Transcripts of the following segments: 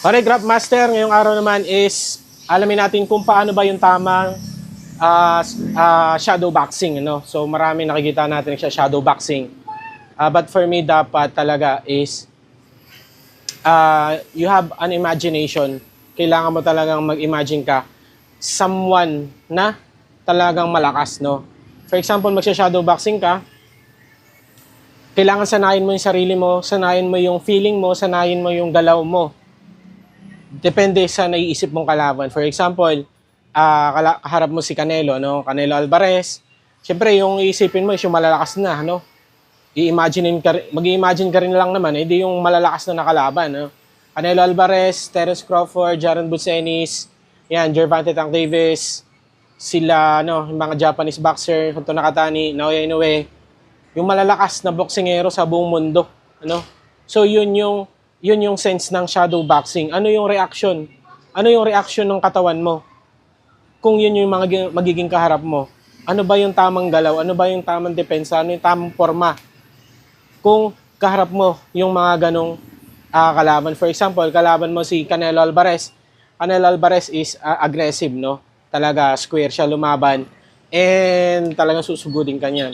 Okay, Grabmaster, ngayong araw naman is alamin natin kung paano ba yung tamang shadow boxing. Ano? So marami nakikita natin siya shadow boxing. But for me, dapat talaga is you have an imagination. Kailangan mo talagang mag-imagine ka someone na talagang malakas. No? For example, magsha-shadow boxing ka, kailangan sanayin mo yung sarili mo, sanayin mo yung feeling mo, sanayin mo yung galaw mo. Depende sa naiisip mong kalaban. For example, kaharap mo si Canelo, no? Canelo Alvarez. Siyempre, yung iisipin mo is yung malalakas na, no? Mag-i-imagine ka rin lang naman, di yung malalakas na nakalaban, no? Canelo Alvarez, Terence Crawford, Jaron Bucenis, yan, Gervonta Tank Davis, sila, no, yung mga Japanese boxer, Hunter Nakatani, Naoya Inoue, yung malalakas na boksingero sa buong mundo, ano? So, yun yung sense ng shadow boxing. Ano yung reaction? Ano yung reaction ng katawan mo? Kung yun yung magiging kaharap mo. Ano ba yung tamang galaw? Ano ba yung tamang depensa? Ano yung tamang forma? Kung kaharap mo yung mga ganong kalaban. For example, kalaban mo si Canelo Alvarez. Canelo Alvarez is aggressive, no? Talaga square siya lumaban. And talagang susugudin ka niyan.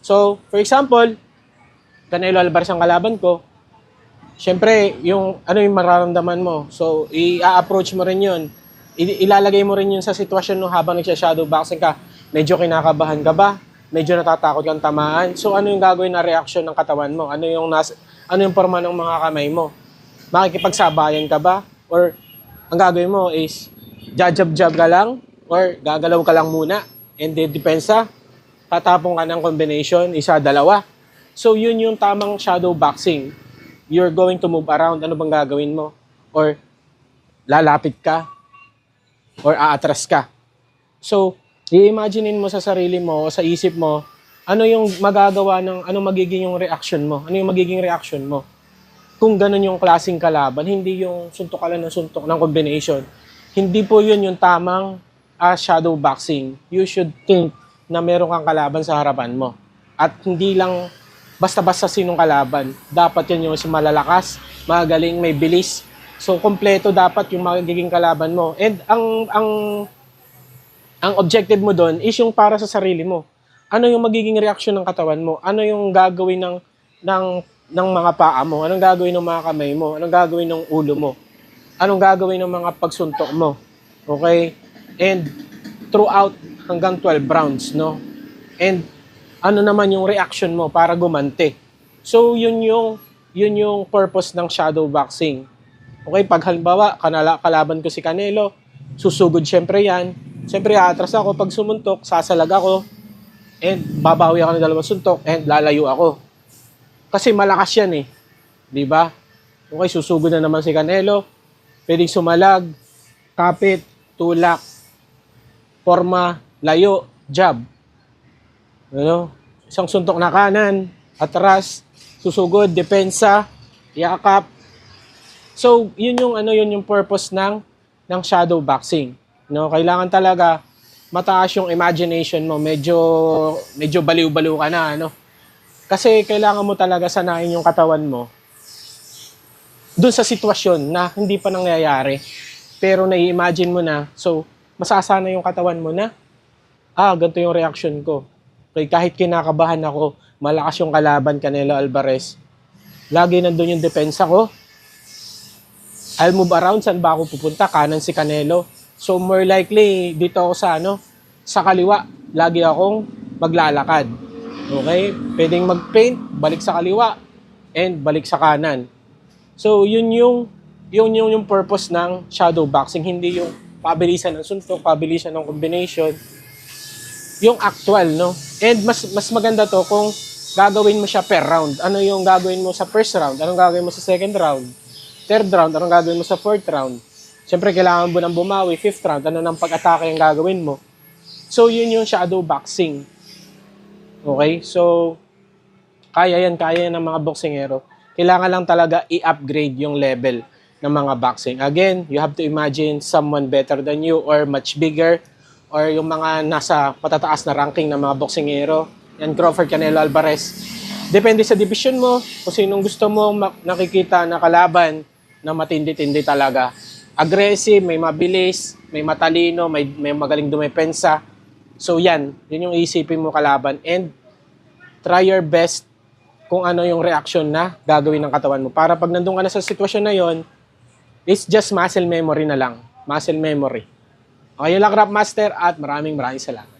So, for example, Canelo Alvarez ang kalaban ko. Siyempre, yung mararamdaman mo. So, i-approach mo rin yun. Ilalagay mo rin yun sa sitwasyon nung habang nagsha-shadow boxing ka. Medyo kinakabahan ka ba? Medyo natatakot kang tamaan. So, ano yung gagawin na reaction ng katawan mo? Ano yung forma ng mga kamay mo? Makikipagsabayan ka ba? Or ang gagawin mo is jab-jab ka lang? Or gagalaw ka lang muna? And then, depensa, tatapong ka ng combination, isa, dalawa. So, yun yung tamang shadow boxing. You're going to move around, ano bang gagawin mo? Or lalapit ka? Or aatras ka? So, i-imaginein mo sa sarili mo, o sa isip mo, ano yung magagawa ano magiging yung reaction mo? Ano yung magiging reaction mo? Kung ganun yung klaseng kalaban, hindi yung suntok ka lang ng suntok ng combination. Hindi po yun yung tamang shadow boxing. You should think na meron kang kalaban sa harapan mo. At hindi lang basta-basta sinong kalaban. Dapat yan yung malalakas, magaling, may bilis. So, kompleto dapat yung magiging kalaban mo. And ang objective mo doon is yung para sa sarili mo. Ano yung magiging reaction ng katawan mo? Ano yung gagawin ng mga paa mo? Anong gagawin ng mga kamay mo? Anong gagawin ng ulo mo? Anong gagawin ng mga pagsuntok mo? Okay? And throughout hanggang 12 rounds, no? And ano naman yung reaction mo para gumante. So, yun yung purpose ng shadow boxing. Okay, pag halimbawa, kalaban ko si Canelo, susugod syempre yan. Syempre, aatras ako. Pag sumuntok, sasalag ako. And babawi ako ng dalawang suntok and lalayo ako. Kasi malakas yan eh. Diba? Okay, susugod na naman si Canelo. Pwedeng sumalag, kapit, tulak, forma, layo, jab. Ano? Isang suntok na kanan, atras, susugod, depensa, yakap. So, yun yung purpose ng shadow boxing. No, kailangan talaga mataas yung imagination mo, medyo baliw-baliw ka na, ano? Kasi kailangan mo talaga sanayin yung katawan mo dun sa sitwasyon na hindi pa nangyayari. Pero nai-imagine mo na, so masasana yung katawan mo na, ganito yung reaction ko. Kahit kinakabahan ako, malakas yung kalaban, Canelo Alvarez, lagi nandun yung depensa ko. I'll move around, saan ba ako pupunta? Kanan si Canelo. So more likely, dito ako sa kaliwa. Lagi akong maglalakad. Okay? Pwedeng mag-paint, balik sa kaliwa, and balik sa kanan. So yun yung purpose ng shadow boxing. Hindi yung pabilisan ng suntok, pabilisan ng combination. Yung actual, no? And mas maganda to kung gagawin mo siya per round. Ano yung gagawin mo sa first round? Anong gagawin mo sa second round? Third round? Anong gagawin mo sa fourth round? Siyempre, kailangan mo ng bumawi. Fifth round, ano nang pag-atake yung gagawin mo? So, yun yung shadow boxing. Okay? So, kaya yan ng mga boksingero. Kailangan lang talaga i-upgrade yung level ng mga boxing. Again, you have to imagine someone better than you or much bigger or yung mga nasa patataas na ranking ng mga boksingero. Yan, Crawford, Canelo Alvarez. Depende sa division mo, kung sinong gusto mo nakikita na kalaban. na matindi-tindi talaga. Aggressive, may mabilis, may matalino, may magaling dumepensa. So yan, yun yung isipin mo kalaban, and try your best kung ano yung reaction na gagawin ng katawan mo. Para pag nandun ka na sa sitwasyon na yon, it's just muscle memory na lang. Muscle memory. Okay, yun lang, Craft Master, at maraming salamat.